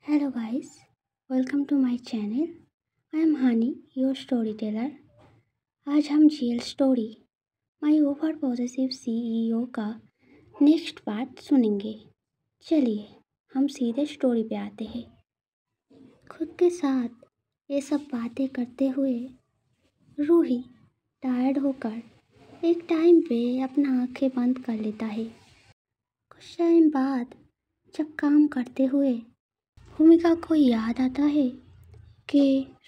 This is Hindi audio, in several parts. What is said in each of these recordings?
Hello guys, welcome to my channel. I am Hani, your storyteller. आज हम jail story my over positive CEO का नेक्स्ट पार्ट सुनेंगे। चलिए हम सीधे स्टोरी पे आते हैं। खुद के साथ ये सब बातें करते हुए रूही टायर्ड होकर एक टाइम पे अपना आंखें बंद कर लेता है। कुछ टाइम बाद जब काम करते हुए भूमिका को याद आता है कि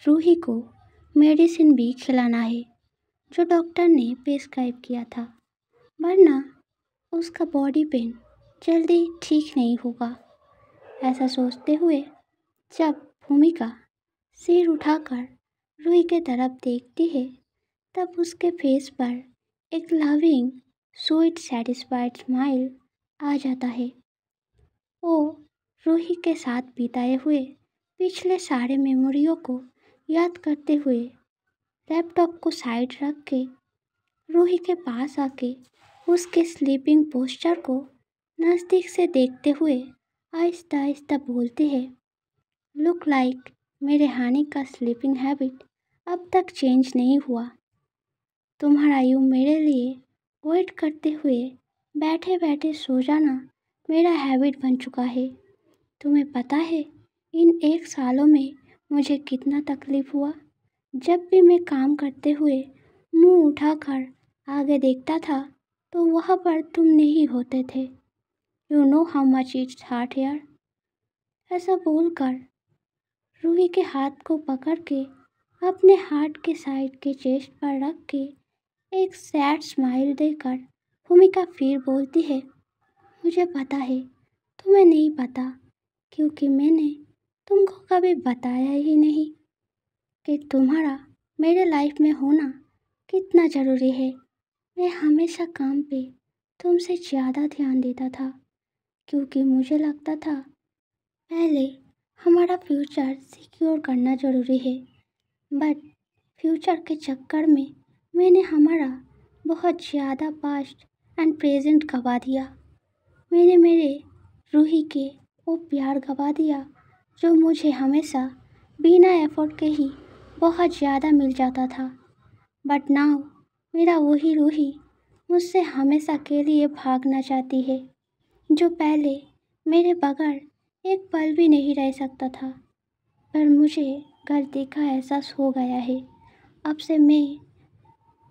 रूही को मेडिसिन भी खिलाना है जो डॉक्टर ने प्रिस्क्राइब किया था, वरना उसका बॉडी पेन जल्दी ठीक नहीं होगा। ऐसा सोचते हुए जब भूमिका सिर उठाकर रूही के तरफ देखती है तब उसके फेस पर एक लविंग स्वीट सेटिस्फाइड स्माइल आ जाता है। वो रूही के साथ बिताए हुए पिछले सारे मेमोरियों को याद करते हुए लैपटॉप को साइड रख के रूही के पास आके उसके स्लीपिंग पोस्चर को नज़दीक से देखते हुए आहिस्ता आहिस्ता बोलती है, लुक लाइक मेरे हानि का स्लीपिंग हैबिट अब तक चेंज नहीं हुआ। तुम्हारा यूँ मेरे लिए वेट करते हुए बैठे बैठे सो जाना मेरा हैबिट बन चुका है। तुम्हें पता है इन 1 सालों में मुझे कितना तकलीफ़ हुआ। जब भी मैं काम करते हुए मुंह उठाकर आगे देखता था तो वहाँ पर तुम नहीं होते थे। You know how much its heart यार। ऐसा बोलकर रूही के हाथ को पकड़ के अपने हार्ट के साइड के चेस्ट पर रख के एक सैड स्माइल देकर भूमिका फिर बोलती है, मुझे पता है तुम्हें नहीं पता क्योंकि मैंने तुमको कभी बताया ही नहीं कि तुम्हारा मेरे लाइफ में होना कितना ज़रूरी है। मैं हमेशा काम पे तुमसे ज़्यादा ध्यान देता था क्योंकि मुझे लगता था पहले हमारा फ्यूचर सिक्योर करना ज़रूरी है, बट फ्यूचर के चक्कर में मैंने हमारा बहुत ज़्यादा पास्ट एंड प्रेजेंट गवा दिया। मैंने मेरे रूही के वो प्यार गवा दिया जो मुझे हमेशा बिना एफर्ट के ही बहुत ज़्यादा मिल जाता था। बट नाउ मेरा वही रूही मुझसे हमेशा के लिए भागना चाहती है जो पहले मेरे बगैर एक पल भी नहीं रह सकता था। पर मुझे गलती का एहसास हो गया है। अब से मैं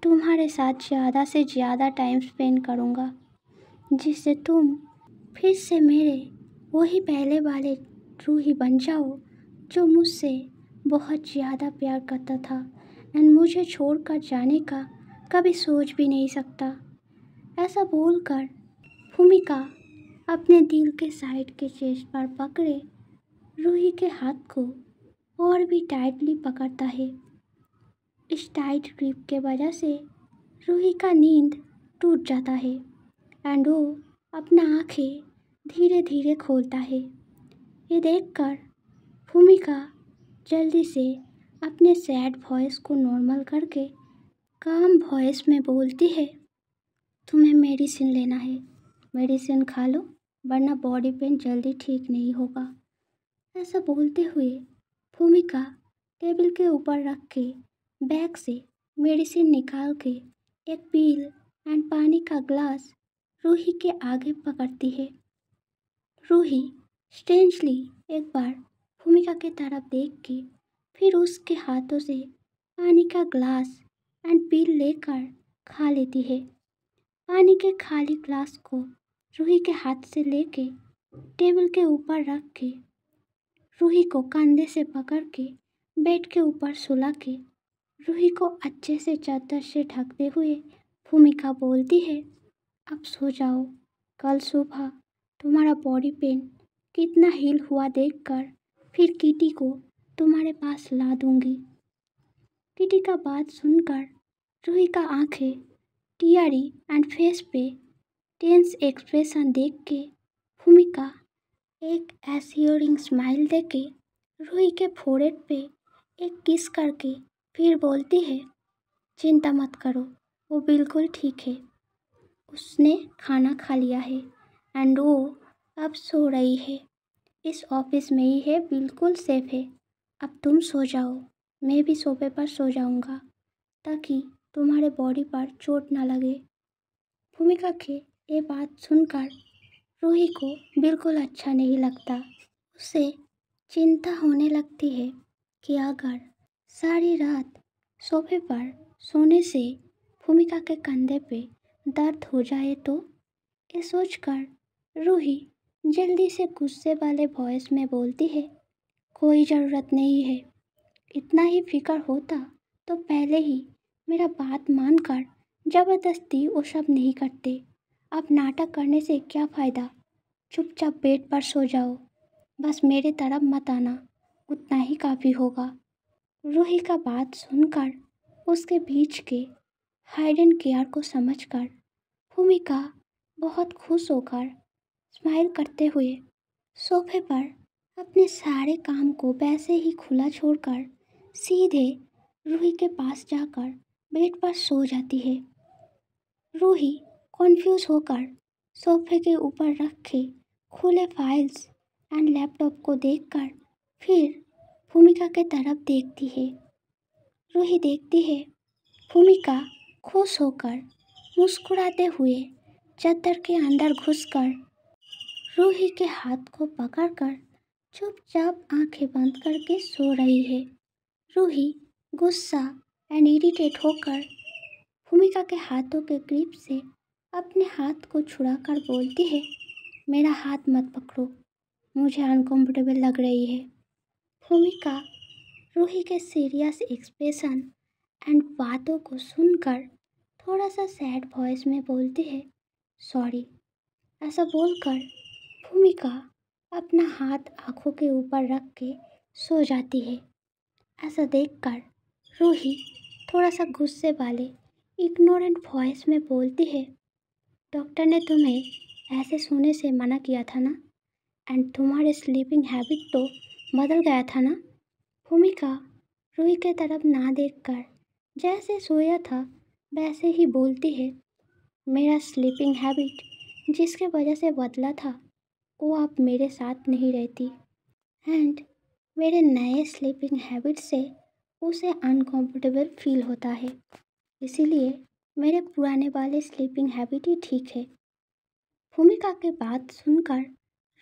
तुम्हारे साथ ज़्यादा से ज़्यादा टाइम स्पेंड करूँगा जिससे तुम फिर से मेरे वही पहले वाले रूही बन जाओ जो मुझसे बहुत ज़्यादा प्यार करता था एंड मुझे छोड़कर जाने का कभी सोच भी नहीं सकता। ऐसा बोलकर भूमिका अपने दिल के साइड के चेस्ट पर पकड़े रूही के हाथ को और भी टाइटली पकड़ता है। इस टाइट ग्रिप के वजह से रूही का नींद टूट जाता है एंड वो अपना आँखें धीरे धीरे खोलता है। ये देखकर भूमिका जल्दी से अपने सैड वॉइस को नॉर्मल करके काम वॉइस में बोलती है, तुम्हें मेडिसिन लेना है, मेडिसिन खा लो वरना बॉडी पेन जल्दी ठीक नहीं होगा। ऐसा बोलते हुए भूमिका टेबल के ऊपर रख के बैग से मेडिसिन निकाल के एक पील एंड पानी का ग्लास रूही के आगे पकड़ती है। रूही स्ट्रेंजली एक बार भूमिका की तरफ देख के फिर उसके हाथों से पानी का ग्लास एंड पील लेकर खा लेती है। पानी के खाली ग्लास को रूही के हाथ से लेके टेबल के ऊपर रख के रूही को कंधे से पकड़ के बेड के ऊपर सुला के रूही को अच्छे से चादर से ढकते हुए भूमिका बोलती है, अब सो जाओ, कल सुबह तुम्हारा बॉडी पेन कितना हील हुआ देखकर फिर किटी को तुम्हारे पास ला दूंगी। किटी का बात सुनकर रूही का आंखें टीयरी एंड फेस पे टेंस एक्सप्रेशन देख के भूमिका एक एश्योरिंग स्माइल देके रूही के फोrehead पे एक किस करके फिर बोलती है, चिंता मत करो, वो बिल्कुल ठीक है। उसने खाना खा लिया है एंड वो अब सो रही है। इस ऑफिस में ही है, बिल्कुल सेफ है। अब तुम सो जाओ, मैं भी सोफे पर सो जाऊंगा ताकि तुम्हारे बॉडी पर चोट ना लगे। भूमिका के ये बात सुनकर रूही को बिल्कुल अच्छा नहीं लगता। उसे चिंता होने लगती है कि अगर सारी रात सोफे पर सोने से भूमिका के कंधे पे दर्द हो जाए तो। ये सोचकर रूही जल्दी से गुस्से वाले वॉइस में बोलती है, कोई ज़रूरत नहीं है। इतना ही फिक्र होता तो पहले ही मेरा बात मानकर ज़बरदस्ती वो सब नहीं करते। अब नाटक करने से क्या फ़ायदा। चुपचाप बेड पर सो जाओ, बस मेरे तरफ मत आना, उतना ही काफ़ी होगा। रूही का बात सुनकर उसके बीच के हाइडन केयर को समझकर भूमिका बहुत खुश होकर स्माइल करते हुए सोफे पर अपने सारे काम को वैसे ही खुला छोड़कर सीधे रूही के पास जाकर बेड पर सो जाती है। रूही कॉन्फ्यूज होकर सोफे के ऊपर रखे खुले फाइल्स एंड लैपटॉप को देखकर फिर भूमिका के तरफ देखती है। रूही देखती है भूमिका खुश होकर मुस्कुराते हुए चादर के अंदर घुसकर रूही के हाथ को पकड़कर चुपचाप आंखें बंद करके सो रही है। रूही गुस्सा एंड इरिटेट होकर भूमिका के हाथों के ग्रिप से अपने हाथ को छुड़ाकर बोलती है, मेरा हाथ मत पकड़ो, मुझे अनकंफर्टेबल लग रही है। भूमिका रूही के सीरियस एक्सप्रेशन एंड बातों को सुनकर थोड़ा सा सैड वॉइस में बोलती है, सॉरी। ऐसा बोलकर भूमिका अपना हाथ आंखों के ऊपर रख के सो जाती है। ऐसा देखकर रूही थोड़ा सा गुस्से वाले इग्नोरेंट वॉइस में बोलती है, डॉक्टर ने तुम्हें ऐसे सोने से मना किया था ना, एंड तुम्हारे स्लीपिंग हैबिट तो बदल गया था ना। भूमिका रूही के तरफ ना देखकर जैसे सोया था वैसे ही बोलती है, मेरा स्लीपिंग हैबिट जिसके वजह से बदला था वो अब मेरे साथ नहीं रहती, एंड मेरे नए स्लीपिंग हैबिट से उसे अनकंफर्टेबल फील होता है, इसीलिए मेरे पुराने वाले स्लीपिंग हैबिट ही ठीक है। भूमिका की बात सुनकर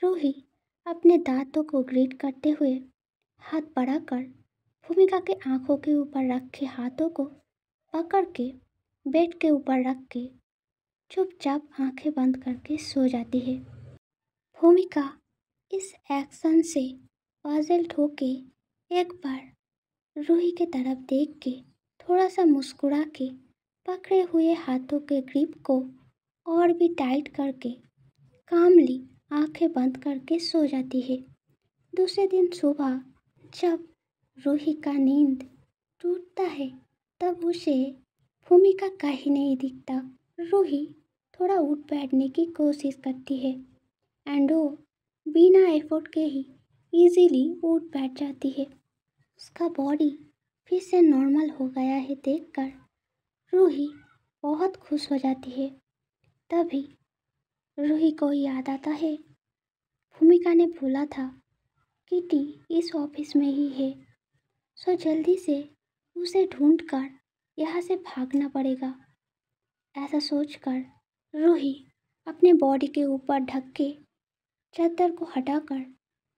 रूही अपने दांतों को ग्रीट करते हुए हाथ बढ़ाकर भूमिका के आंखों के ऊपर रखे हाथों को पकड़ के बेड के ऊपर रख के चुपचाप आंखें बंद करके सो जाती है। भूमिका इस एक्शन से पजल्ड होके एक बार रूही के तरफ देख के थोड़ा सा मुस्कुरा के पकड़े हुए हाथों के ग्रिप को और भी टाइट करके कामली आंखें बंद करके सो जाती है। दूसरे दिन सुबह जब रूही का नींद टूटता है तब उसे भूमिका कहीं नहीं दिखता। रूही थोड़ा उठ बैठने की कोशिश करती है एंड वो बिना एफर्ट के ही इजीली उठ बैठ जाती है। उसका बॉडी फिर से नॉर्मल हो गया है देखकर रूही बहुत खुश हो जाती है। तभी रूही को याद आता है भूमिका ने बोला था किटी इस ऑफिस में ही है, सो जल्दी से उसे ढूंढकर यहाँ से भागना पड़ेगा। ऐसा सोचकर रूही अपने बॉडी के ऊपर ढक के चादर को हटाकर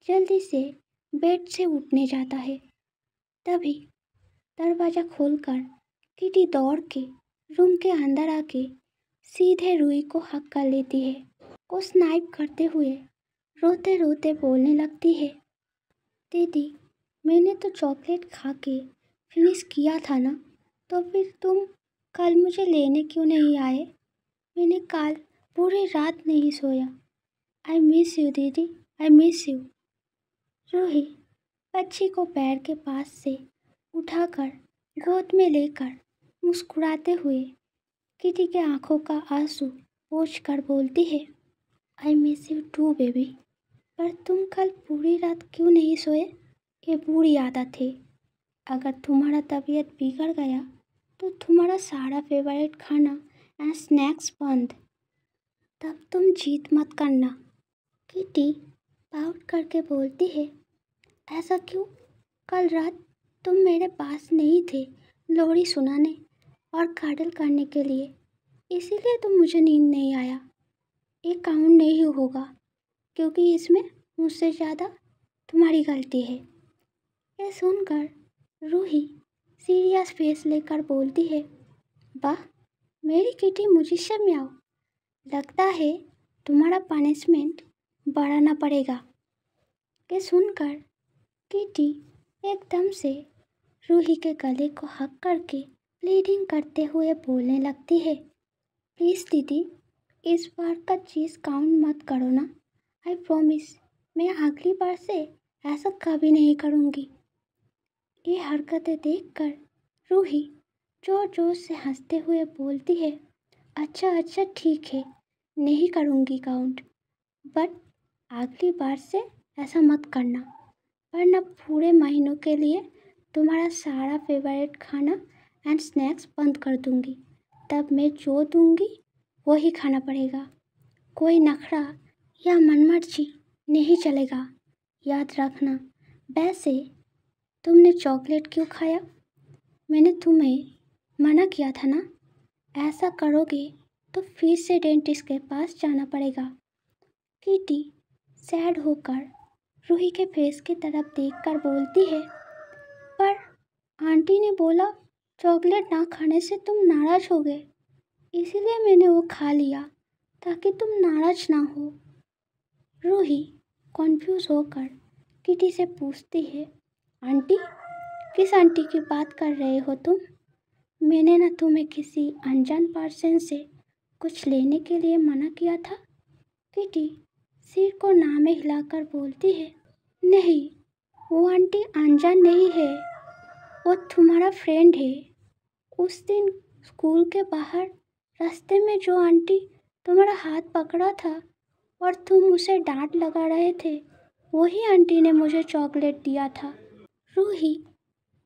जल्दी से बेड से उठने जाता है। तभी दरवाज़ा खोलकर किटी दौड़ के रूम के अंदर आके सीधे रूही को हक कर लेती है। वो स्नाइप करते हुए रोते रोते बोलने लगती है, दीदी मैंने तो चॉकलेट खा के फिनिश किया था ना, तो फिर तुम कल मुझे लेने क्यों नहीं आए। मैंने कल पूरी रात नहीं सोया। आई मिस यू दीदी, आई मिस यू। रूही बच्ची को पैर के पास से उठाकर गोद में लेकर मुस्कुराते हुए किटी के आंखों का आंसू पोंछ कर बोलती है, I miss you too baby. पर तुम कल पूरी रात क्यों नहीं सोए। ये बुरी आदत है। अगर तुम्हारा तबीयत बिगड़ गया तो तुम्हारा सारा फेवरेट खाना एंड स्नैक्स बंद। तब तुम जीत मत करना। किटी पाउट करके बोलती है, ऐसा क्यों? कल रात तुम मेरे पास नहीं थे लोरी सुनाने और काडल करने के लिए, इसीलिए तो मुझे नींद नहीं आया। ये काउंट नहीं होगा क्योंकि इसमें मुझसे ज़्यादा तुम्हारी गलती है। ये सुनकर रूही सीरियस फेस लेकर बोलती है, वाह मेरी किटी मुझसे म्याओ, लगता है तुम्हारा पनिशमेंट बढ़ाना पड़ेगा। ये सुनकर किटी एकदम से रूही के गले को हक करके प्लीडिंग करते हुए बोलने लगती है, प्लीज़ दीदी इस बार का चीज़ काउंट मत करो ना, आई प्रॉमिस मैं अगली बार से ऐसा कभी नहीं करूँगी। ये हरकतें देखकर रूही जोर जोर से हंसते हुए बोलती है, अच्छा ठीक है, नहीं करूँगी काउंट, बट अगली बार से ऐसा मत करना, वरना पूरे महीनों के लिए तुम्हारा सारा फेवरेट खाना एंड स्नैक्स बंद कर दूँगी। तब मैं जो दूँगी वही खाना पड़ेगा, कोई नखरा या मनमर्जी नहीं चलेगा, याद रखना। वैसे तुमने चॉकलेट क्यों खाया? मैंने तुम्हें मना किया था ना, ऐसा करोगे तो फिर से डेंटिस्ट के पास जाना पड़ेगा। किटी सैड होकर रूही के फेस की तरफ देखकर बोलती है, पर आंटी ने बोला चॉकलेट ना खाने से तुम नाराज हो गए, इसीलिए मैंने वो खा लिया ताकि तुम नाराज ना हो। रूही कॉन्फ्यूज होकर किटी से पूछती है, आंटी? किस आंटी की बात कर रहे हो तुम? मैंने ना तुम्हें किसी अनजान पर्सन से कुछ लेने के लिए मना किया था। किटी सिर को ना में हिलाकर बोलती है, नहीं वो आंटी अनजान नहीं है, वो तुम्हारा फ्रेंड है। उस दिन स्कूल के बाहर रास्ते में जो आंटी तुम्हारा हाथ पकड़ा था और तुम उसे डांट लगा रहे थे, वही आंटी ने मुझे चॉकलेट दिया था। रूही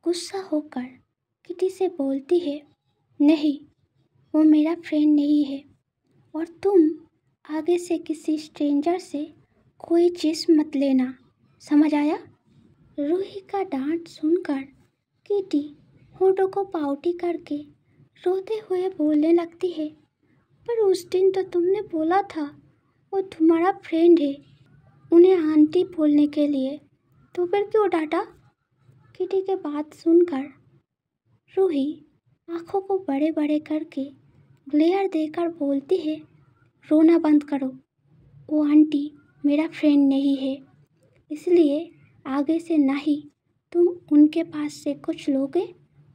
गुस्सा होकर किटी से बोलती है, नहीं वो मेरा फ्रेंड नहीं है और तुम आगे से किसी स्ट्रेंजर से कोई चीज़ मत लेना, समझ आया? रूही का डांट सुनकर किटी होठों को पाउटी करके रोते हुए बोलने लगती है, पर उस दिन तो तुमने बोला था वो तुम्हारा फ्रेंड है, उन्हें आंटी बोलने के लिए, तो फिर क्यों डांटा? किटी के बात सुनकर रूही आंखों को बड़े बड़े करके ग्लेयर देकर बोलती है, रोना बंद करो, वो आंटी मेरा फ्रेंड नहीं है, इसलिए आगे से ना ही तुम उनके पास से कुछ लोगे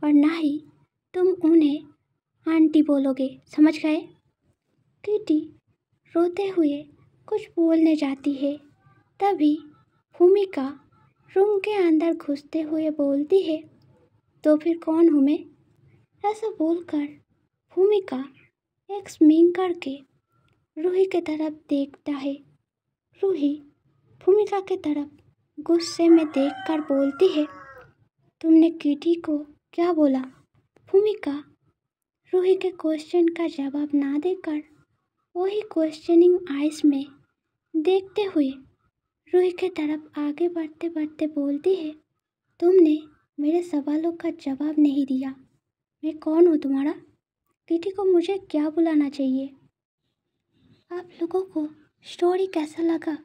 और ना ही तुम उन्हें आंटी बोलोगे, समझ गए? किटी रोते हुए कुछ बोलने जाती है, तभी भूमिका रूम के अंदर घुसते हुए बोलती है, तो फिर कौन हूँ मैं? ऐसा बोलकर भूमिका एक स्मिंग करके रूही की तरफ देखता है। रूही भूमिका की तरफ गुस्से में देखकर बोलती है, तुमने किटी को क्या बोला? भूमिका रूही के क्वेश्चन का जवाब ना देकर वही क्वेश्चनिंग आइज में देखते हुए रूही की तरफ आगे बढ़ते बढ़ते बोलती है, तुमने मेरे सवालों का जवाब नहीं दिया, मैं कौन हूँ तुम्हारा? किटी को मुझे क्या बुलाना चाहिए? आप लोगों को स्टोरी कैसा लगा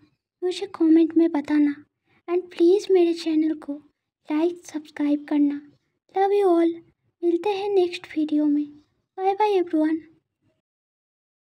मुझे कमेंट में बताना एंड प्लीज़ मेरे चैनल को लाइक सब्सक्राइब करना। लव यू ऑल, मिलते हैं नेक्स्ट वीडियो में। Bye bye everyone.